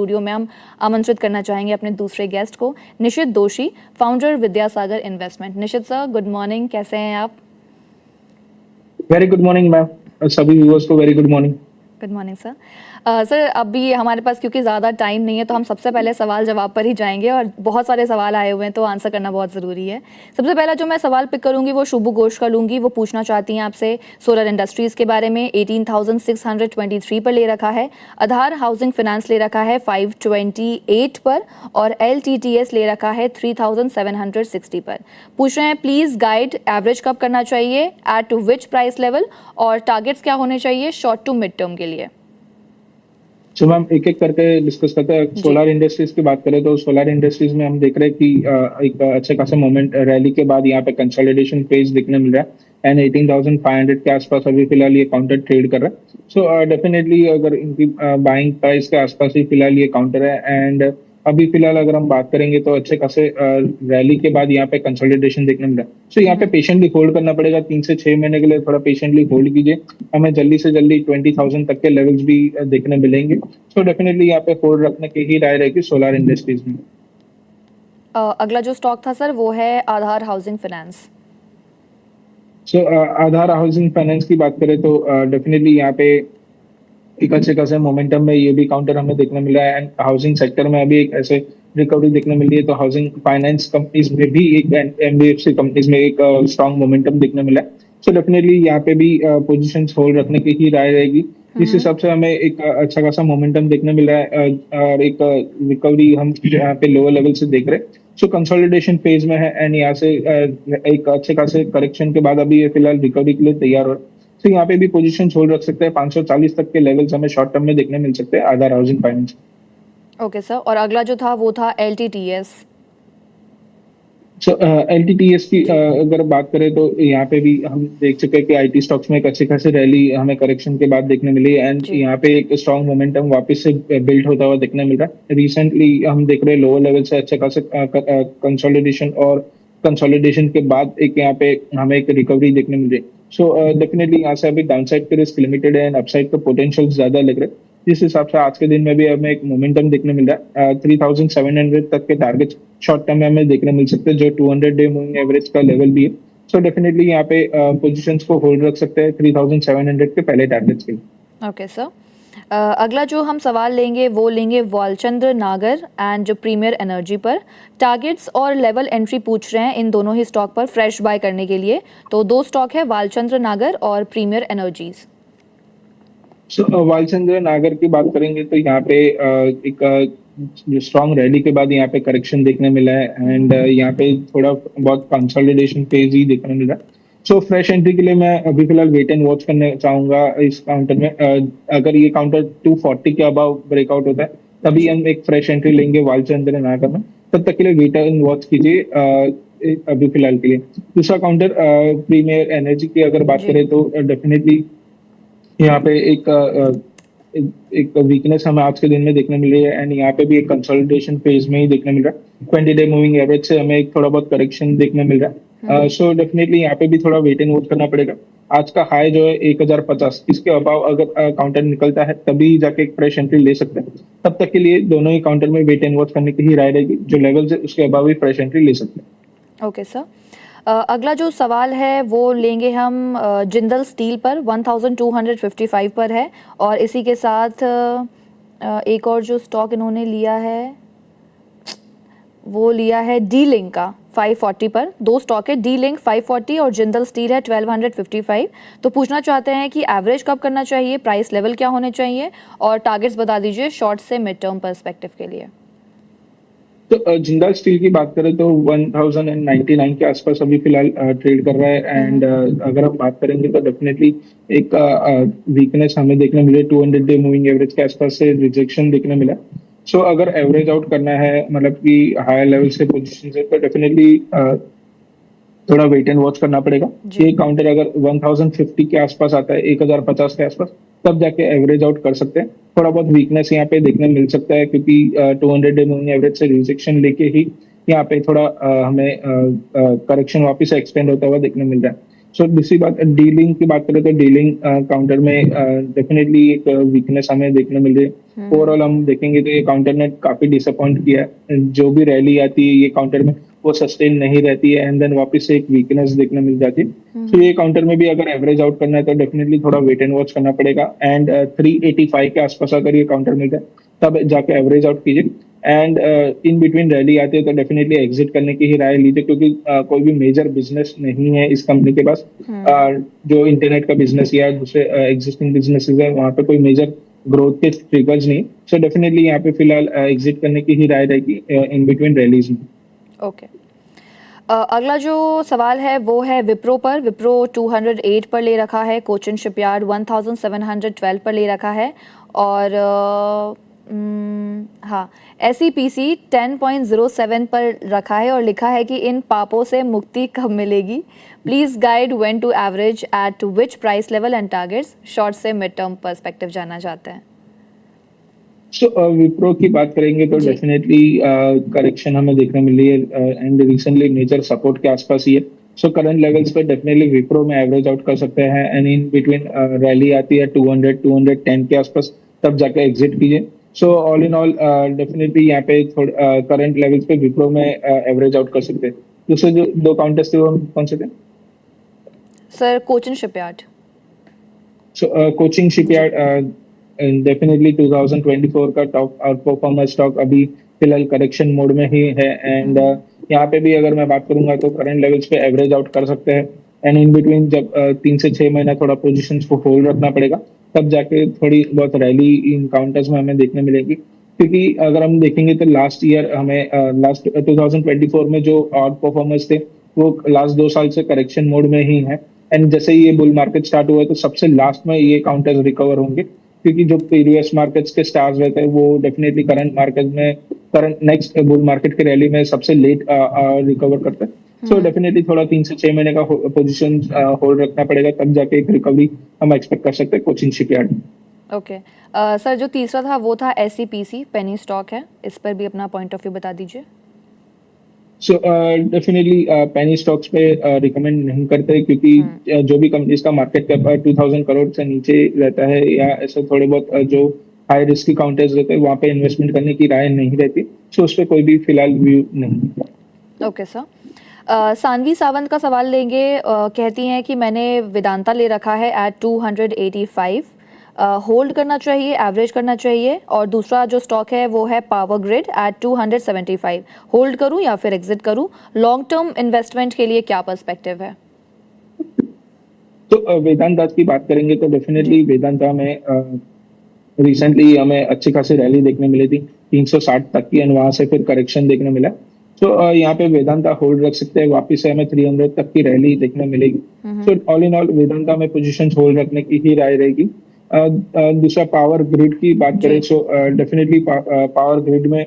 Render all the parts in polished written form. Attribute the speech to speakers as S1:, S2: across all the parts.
S1: Studio में हम आमंत्रित करना चाहेंगे अपने दूसरे गेस्ट को, निशित दोशी, फाउंडर विद्यासागर इन्वेस्टमेंट। निशित सर, गुड मॉर्निंग, कैसे हैं आप?
S2: वेरी गुड मॉर्निंग मैम, सभी व्यूअर्स को very good morning.
S1: Good morning sir. Sir अभी हमारे पास क्योंकि ज़्यादा टाइम नहीं है तो हम सबसे पहले सवाल जवाब पर ही जाएंगे और बहुत सारे सवाल आए हुए हैं तो आंसर करना बहुत ज़रूरी है। सबसे पहला जो मैं सवाल पिक करूंगी वो शुभु घोष का लूंगी। वो पूछना चाहती हैं आपसे सोलर इंडस्ट्रीज़ के बारे में। 18,623 पर ले रखा है, आधार हाउसिंग फाइनेंस ले रखा है 528 पर और LTTS ले रखा है 3,760 पर। पूछ रहे हैं प्लीज़ गाइड एवरेज कब करना चाहिए, एट विच प्राइस लेवल, और टारगेट्स क्या होने चाहिए शॉर्ट टू मिड टर्म के लिए।
S2: सो मैम एक एक करके डिस्कस करते हैं। सोलर इंडस्ट्रीज की बात करें तो सोलर इंडस्ट्रीज में हम देख रहे हैं कि एक अच्छे खासा मोमेंट रैली के बाद यहाँ पे कंसोलिडेशन फेज दिखने मिल रहा है एंड 18,500 के आसपास अभी फिलहाल ये काउंटर ट्रेड कर रहा है। सो डेफिनेटली अगर इनकी बाइंग प्राइस के आसपास ही फिलहाल ये काउंटर है एंड अभी फिलहाल अगर हम बात करेंगे तो अच्छे खासे रैली के बाद यहाँ पे कंसोलिडेशन देखने मिल रहा है। सो यहाँ पे पेशेंटली होल्ड करना पड़ेगा, 3 से 6 महीने के लिए थोड़ा पेशेंटली होल्ड कीजिए। हमें जल्दी से जल्दी 20,000 तक के लेवल्स भी देखने मिलेंगे। सो डेफिनेटली यहाँ पे होल्ड रखने की ही राय रहेगी सोलर इंडस्ट्रीज में।
S1: अगला जो स्टॉक था सर वो है आधार हाउसिंग फाइनेंस।
S2: सो आधार हाउसिंग फाइनेंस की बात करें तो डेफिनेटली यहाँ पे एक अच्छे खासे मोमेंटम में ये भी काउंटर हमें देखने मिला है एंड हाउसिंग सेक्टर में अभी एक ऐसे रिकवरी देखने मिली है। तो हाउसिंग फाइनेंस कंपनीज में भी एक NBFC कंपनीज में एक स्ट्रॉन्ग मोमेंटम देखने मिला है। सो डेफिनेटली यहाँ पे भी पोजीशन होल्ड रखने की ही राय रहेगी। इस हिसाब से हमें एक अच्छा खासा मोमेंटम देखने मिला है और एक रिकवरी हम यहाँ पे लोअर लेवल से देख रहे हैं। सो कंसोलिडेशन फेज में है एंड यहाँ से एक अच्छे खासे करेक्शन के बाद अभी ये फिलहाल रिकवरी के लिए तैयार हो रहा है। तो यहाँ पे भी पोजीशन होल्ड रख सकते हैं। 540 तक के लेवल्स हमें शॉर्ट टर्म में देखने मिल सकते हैं आधार हाउसिंग फाइनेंस।
S1: ओके सर, और अगला जो था वो था LTTS।
S2: सो LTTS की अगर बात करें तो यहाँ पे भी हम देख चुके हैं कि IT स्टॉक्स में एक अच्छी खासी रैली हमें करेक्शन के बाद देखने मिली एंड यहाँ पे एक स्ट्रॉन्ग मोमेंटम वापस से बिल्ड होता हुआ देखने मिल रहा है। रिसेंटली हम देख रहे हैं लोअर लेवल से अच्छे खासे कंसोलिडेशन और कंसोलिडेशन के बाद एक यहाँ पे हमें एक रिकवरी देखने मिल रही है। सो डेफिनेटली यहाँ से अभी डाउनसाइड के रिस्क लिमिटेड है एंड अपसाइड का पोटेंशियल ज्यादा लग रहा है। जिस हिसाब से आज के दिन में भी हमें एक मोमेंटम देखने मिल रहा है। 3,700 तक के टारगेट शॉर्ट टर्म में हमें देखने मिल सकते हैं जो 200 डे मूविंग एवरेज का लेवल भी है। सो डेफिनेटली यहाँ पे पोजीशंस को होल्ड रख सकते हैं 3,700 के पहले टारगेट्स के लिए।
S1: ओके सर, अगला जो हम सवाल लेंगे वो लेंगे वालचंद्र नागर एंड जो प्रीमियर एनर्जी पर। टारगेट्स और लेवल एंट्री पूछ रहे हैं इन दोनों ही स्टॉक पर फ्रेश बाय करने के लिए। तो दो स्टॉक है, वालचंद्र नागर और प्रीमियर एनर्जीज।
S2: सो वालचंद्र नागर की बात करेंगे तो यहाँ पे एक स्ट्रॉन्ग रैली के बाद यहाँ पे करेक्शन देखने मिला है एंड यहाँ पे थोड़ा बहुत कंसोलिडेशन फेज ही देखने मिला है। सो फ्रेश एंट्री के लिए मैं अभी फिलहाल वेट एंड वॉच करना चाहूंगा इस काउंटर में। अगर ये काउंटर 240 के अबाव ब्रेकआउट होता है तभी हम एक फ्रेश एंट्री लेंगे वालचंद्र नागर में। तब तक के लिए वेट एंड वॉच कीजिए अभी फिलहाल के लिए। दूसरा काउंटर प्रीमियर एनर्जी की अगर बात करें तो डेफिनेटली यहाँ पे एक वीकनेस हमें आज के दिन में देखने मिल रही है एंड यहाँ पे भी एक कंसोलिडेशन फेज में ही देखने मिल रहा है। 20 डे मूविंग एवरेज से हमें एक थोड़ा बहुत करेक्शन देखने मिल रहा है। सो डेफिनेटली यहाँ पे भी थोड़ा वेट एंड वॉच करना पड़ेगा। आज का हाई जो है 1,050, इसके अबाव अगर काउंटर निकलता है तभी जाके एक फ्रेश एंट्री ले सकते हैं। तब तक के लिए दोनों ही काउंटर में वेट एंड वॉच करने की ही राय रहेगी। जो लेवल है उसके अबाव ही फ्रेश एंट्री ले सकते हैं।
S1: ओके सर, अगला जो सवाल है वो लेंगे हम जिंदल स्टील पर। 1255 पर है और इसी के साथ एक और जो स्टॉक इन्होंने लिया है वो लिया है डी लिंक का 540 पर। दो स्टॉक है, डी लिंक 540 और जिंदल स्टील है 1255। तो पूछना चाहते हैं कि एवरेज कब करना चाहिए, प्राइस लेवल क्या होने चाहिए और टारगेट्स बता दीजिए शॉर्ट से मिड टर्म पर्सपेक्टिव के लिए।
S2: तो जिंदाल स्टील की बात करें तो 1099 के आसपास अभी फिलहाल ट्रेड कर रहा है एंड अगर हम बात करेंगे तो डेफिनेटली एक वीकनेस हमें देखने मिले 200 डे मूविंग एवरेज के आसपास से रिजेक्शन देखने मिला। सो अगर एवरेज आउट करना है मतलब कि हायर लेवल से पोजीशन से तो डेफिनेटली थोड़ा वेट एंड वॉच करना पड़ेगा। ये काउंटर अगर 1050 के आसपास आता है, 1,050 के आसपास, तब जाके एवरेज आउट कर सकते हैं। थोड़ा बहुत वीकनेस यहाँ पे देखने मिल सकता है क्योंकि 200 डे मूविंग एवरेज से रिजेक्शन लेके ही यहाँ पे थोड़ा हमें करेक्शन वापस से एक्सटेंड होता हुआ देखने मिल रहा है। सो दूसरी बात डीलिंग की बात करें तो डीलिंग काउंटर में डेफिनेटली एक वीकनेस हमें देखने मिल रही है। ओवरऑल हम देखेंगे तो ये काउंटर ने काफी डिसअपॉइंट किया है। जो भी रैली आती है ये काउंटर में वो सस्टेन नहीं रहती है एंड देन वापस से एक वीकनेस देखने मिल जाती है। तो ये काउंटर में भी अगर एवरेज आउट करना है तो डेफिनेटली थोड़ा वेट एंड वॉच करना पड़ेगा एंड 385 के आसपास अगर ये काउंटर मिल जाए तब जाके एवरेज आउट कीजिए एंड इन बिटवीन रैली आती है तो डेफिनेटली एग्जिट करने की ही राय लीजिए क्योंकि कोई भी मेजर बिजनेस नहीं है इस कंपनी के पास। जो इंटरनेट का बिजनेस या दूसरे एग्जिस्टिंग बिजनेसेस है वहां पे कोई मेजर ग्रोथ के ट्रिगर्स नहीं। सो डेफिनेटली यहाँ पे फिलहाल एग्जिट करने की ही राय रहेगी इन बिटवीन रैलीज में।
S1: ओके। अगला जो सवाल है वो है विप्रो पर। विप्रो 208 पर ले रखा है, कोचिन शिपयार्ड 1712 पर ले रखा है और हाँ SEPC 10.07 पर रखा है और लिखा है कि इन पापों से मुक्ति कब मिलेगी, please guide when to average at which price level and targets. Short से मिड टर्म पर्सपेक्टिव जानना चाहते हैं।
S2: सो विप्रो की बात करेंगे तो डेफिनेटली करेक्शन हमें देखने मिली है एंड रिसेंटली मेजर सपोर्ट के आसपास ही है। सो करंट लेवल्स पे डेफिनेटली विप्रो में एवरेज आउट कर सकते हैं एंड इन बिटवीन रैली आती है 200-210 के आसपास तब जाके एग्जिट कीजिए। So all in all definitely यहाँ पे करंट लेवल्स पे विप्रो में एवरेज आउट कर सकते हैं। दूसरे जो दो काउंटर्स थे वो कौन से थे
S1: सर? कोचिन शिपयार्ड।
S2: सो कोचिंग शिपयार्ड डेफिनेटली 2024 का टॉप आउट परफॉर्मर स्टॉक अभी फिलहाल करेक्शन मोड में ही है एंड यहाँ पे भी अगर मैं बात करूंगा तो करंट लेवल्स पे एवरेज आउट कर सकते हैं एंड इन बिटवीन जब 3 से 6 महीना थोड़ा पोजीशंस को होल्ड रखना पड़ेगा तब जाके थोड़ी बहुत रैली इन काउंटर्स में हमें देखने मिलेगी। क्योंकि अगर हम देखेंगे तो लास्ट ईयर हमें लास्ट 2024 में जो आउट परफॉर्मर्स थे वो लास्ट 2 साल से करेक्शन मोड में ही है एंड जैसे ही ये बुल मार्केट स्टार्ट हुआ है तो सबसे लास्ट में ये काउंटर्स रिकवर होंगे क्योंकि जो प्रीवियस मार्केट्स के स्टार्स रहते हैं वो डेफिनेटली करंट मार्केट में करंट नेक्स्ट बुल मार्केट की रैली में सबसे लेट रिकवर करते हैं। सो डेफिनेटली थोड़ा 3 से 6 महीने का पोजीशन होल्ड रखना पड़ेगा तब जाके एक रिकवरी हम एक्सपेक्ट कर सकते हैं कोचिन शिपयार्ड।
S1: ओके सर, जो तीसरा था वो था SEPC पेनी स्टॉक है, इस पर भी अपना पॉइंट ऑफ व्यू बता दीजिए।
S2: सो डेफिनेटली पेनी स्टॉक्स पे रिकमेंड नहीं करते क्योंकि जो भी कंपनीज का मार्केट कैप 2000 करोड़ से नीचे रहता है या ऐसे थोड़े बहुत जो हाई रिस्क की काउंटर्स रहते हैं वहाँ पे इन्वेस्टमेंट करने की राय नहीं रहती। सो उस पर कोई भी फिलहाल व्यू नहीं।
S1: Okay sir. सानवी सावंत का सवाल लेंगे। कहती हैं कि मैंने वेदांता ले रखा है एट 285, होल्ड करना चाहिए, एवरेज करना चाहिए, और दूसरा जो स्टॉक है वो है पावर ग्रिड एट 275। होल्ड करूं या फिर एग्जिट करूं? लॉन्ग टर्म इन्वेस्टमेंट के लिए क्या पर्सपेक्टिव है?
S2: तो वेदांता की बात करेंगे तो डेफिनेटली वेदांता में रिसेंटली हमें अच्छी खासी रैली देखने मिली थी 360 तक की एंड वहां से फिर करेक्शन देखने मिला। तो यहाँ पे वेदांता होल्ड रख सकते हैं, वापिस से हमें 300 तक की रैली देखने मिलेगी। So all in all Vedanta में पोजीशंस होल्ड रखने की ही राय रहेगी। दूसरा पावर ग्रिड की बात करें तो डेफिनेटली पावर ग्रिड में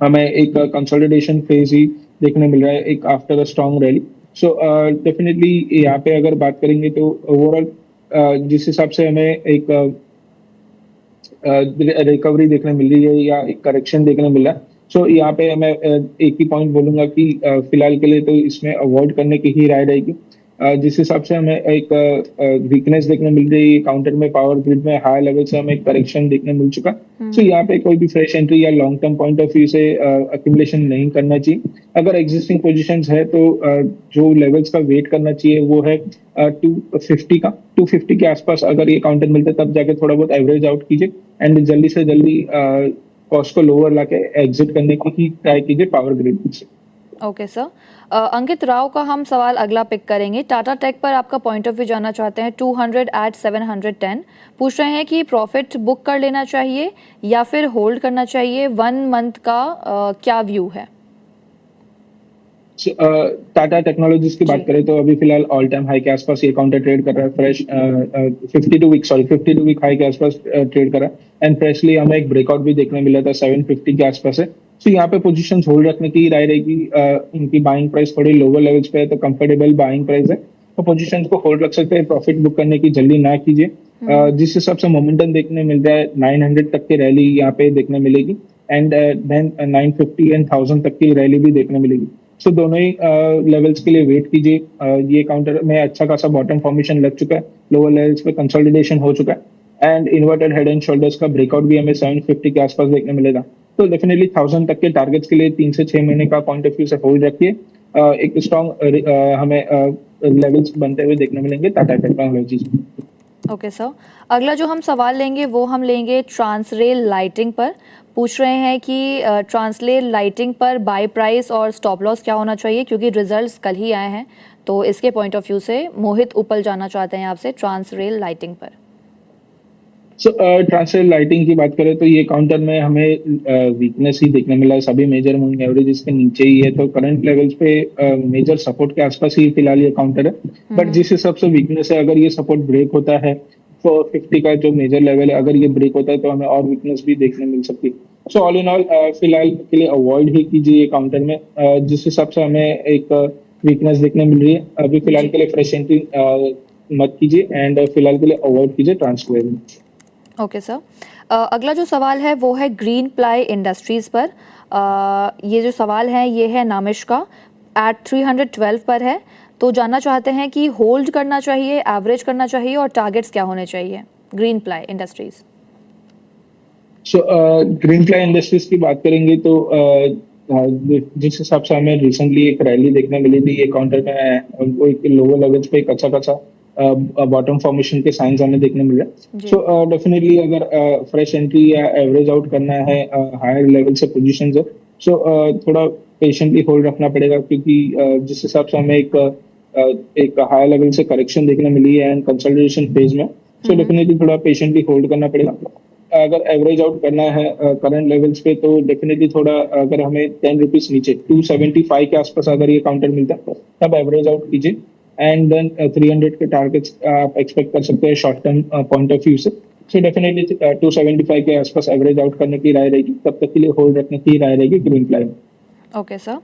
S2: हमें एक कंसोलिडेशन फेज ही देखने मिल रहा है एक after a strong rally. So definitely यहाँ पे अगर बात करेंगे तो ओवरऑल जिस हिसाब से हमें एक रिकवरी देखने मिल रही है या एक करेक्शन देखने मिल रहा है। सो यहाँ पे मैं एक ही पॉइंट बोलूंगा कि फिलहाल के लिए तो इसमें अवॉइड करने की ही राय रहेगी। जिस हिसाब से हमें एक वीकनेस देखने मिल रही है काउंटर में, पावर ग्रिड में हाई लेवल से हमें करेक्शन देखने मिल चुका। सो यहाँ पे कोई भी फ्रेश एंट्री या long term point of view से अक्यूमुलेशन नहीं करना चाहिए। अगर एग्जिस्टिंग पोजीशंस है तो जो लेवल्स का वेट करना चाहिए वो है 250 के आसपास अगर ये काउंटर मिलता है तब जाके थोड़ा बहुत एवरेज आउट कीजिए एंड जल्दी से जल्दी कॉस्ट को लोअर लाके एग्जिट करने की ही ट्राई कीजिए पावर ग्रिड से।
S1: Okay sir. अंकित राव का हम सवाल अगला पिक करेंगे। टाटा टेक पर आपका पॉइंट ऑफ व्यू जानना चाहते हैं। 200 एट 710 पूछ रहे हैं कि प्रॉफिट बुक कर लेना चाहिए या फिर होल्ड करना चाहिए, 1 मंथ का क्या व्यू है?
S2: टाटा टेक्नोलॉजीज की बात करें तो अभी फिलहाल ऑल टाइम हाई के आसपास ये काउंटर ट्रेड कर रहा है। फ्रेश 52 वीक हाई के आसपास ट्रेड कर रहा है एंड फ्रेशली हमें एक ब्रेकआउट भी देखने मिला था 750 के आसपास है। सो यहाँ पे पोजीशंस होल्ड रखने की राय रहेगी। इनकी बाइंग प्राइस थोड़ी लोअर लेवल्स पे है तो कंफर्टेबल बाइंग प्राइस है, तो पोजीशंस को होल्ड रख सकते हैं। प्रॉफिट बुक करने की जल्दी ना कीजिए। जिस हिसाब से मोमेंटम देखने मिल रहा है 900 तक की रैली यहाँ पे देखने मिलेगी एंड देन 950 एंड 1000 तक की रैली भी देखने मिलेगी। सो दोनों ही लेवल्स के लिए वेट कीजिए। ये काउंटर में अच्छा खासा बॉटम फॉर्मेशन लग चुका है, लोअर लेवल्स पे कंसोलिडेशन हो चुका है and inverted head and shoulders का ब्रेकआउट भी हमें 750 के आसपास देखने मिलेगा। तो डेफिनेटली 1000 तक के टारगेट्स के लिए 3 से 6 महीने का पॉइंट ऑफ व्यू से होल्ड रखिए। एक स्ट्रॉन्ग हमें लेवल्स बनते हुए देखने मिलेंगे टाटा टेक्नोलॉजीज में।
S1: ओके सर, अगला जो हम सवाल लेंगे वो हम लेंगे ट्रांसरेल लाइटिंग पर। पूछ रहे हैं कि ट्रांसरेल लाइटिंग पर बाय प्राइस और स्टॉप लॉस क्या होना चाहिए, क्योंकि रिजल्ट्स कल ही आए हैं, तो इसके पॉइंट ऑफ व्यू से मोहित उपल जाना चाहते हैं आपसे ट्रांसरेल लाइटिंग पर।
S2: सो ट्रांसरेल लाइटिंग की बात करें तो ये काउंटर में हमें वीकनेस ही देखने मिला है, सभी मेजर मूविंग एवरेजेस के नीचे ही है। तो करंट लेवल्स पे मेजर सपोर्ट के आसपास ही फिलहाल ये काउंटर है। बट जिस हिसाब से वीकनेस है, अगर ये सपोर्ट ब्रेक होता है तो 50 का जो मेजर लेवल है, अगर ये ब्रेक होता है तो हमें और वीकनेस भी देखने मिल सकती है। सो ऑल इन ऑल फिलहाल के लिए अवॉइड ही कीजिए ये काउंटर में। जिस हिसाब से हमें एक वीकनेस देखने मिल रही है, अभी फिलहाल
S1: जी,
S2: के लिए फ्रेश एंट्री मत कीजिए एंड फिलहाल के लिए अवॉइड कीजिए ट्रांसफर।
S1: Okay sir. अगला जो सवाल है वो है ग्रीन प्लाई इंडस्ट्रीज पर। ये जो सवाल है ये है नामिश का, एट 312 पर है। तो जानना चाहते हैं कि होल्ड करना चाहिए, एवरेज करना चाहिए और टारगेट्स क्या होने चाहिए green ply industries.
S2: So green fly industries की बात करेंगे तो जिस हिसाब से हमें रिसेंटली एक रैली देखने मिली थी, ये काउंटर में उनको एक लोअर लेवल्स पे एक अच्छा खासा बॉटम फॉर्मेशन के साइंस हमें देखने मिल रहे हैं।
S1: जी,
S2: सो डेफिनेटली अगर फ्रेश एंट्री या एवरेज आउट करना है हायर लेवल से पोजीशन है, सो थोड़ा पेशेंटली होल्ड रखना पड़ेगा, क्योंकि जिस हिसाब से हमें एक हायर लेवल से करेक्शन देखने मिली है एंड कंसोलिडेशन फेज में, सो डेफिनेटली थोड़ा पेशेंटली होल्ड करना पड़ेगा। अगर एवरेज आउट करना है करंट लेवल्स पे, तो डेफिनेटली थोड़ा अगर हमें 10 रुपीज नीचे 275 के आसपास अगर ये काउंटर मिलता है तब एवरेज आउट कीजिए एंड देन 300 के टारगेट्स आप एक्सपेक्ट कर सकते हैं short term point of view से। सो डेफिनेटली 275 के आसपास एवरेज आउट करने की राय रहेगी, तब तक के लिए होल्ड रखने की राय रहेगी ग्रीन प्लाई में।
S1: Okay sir.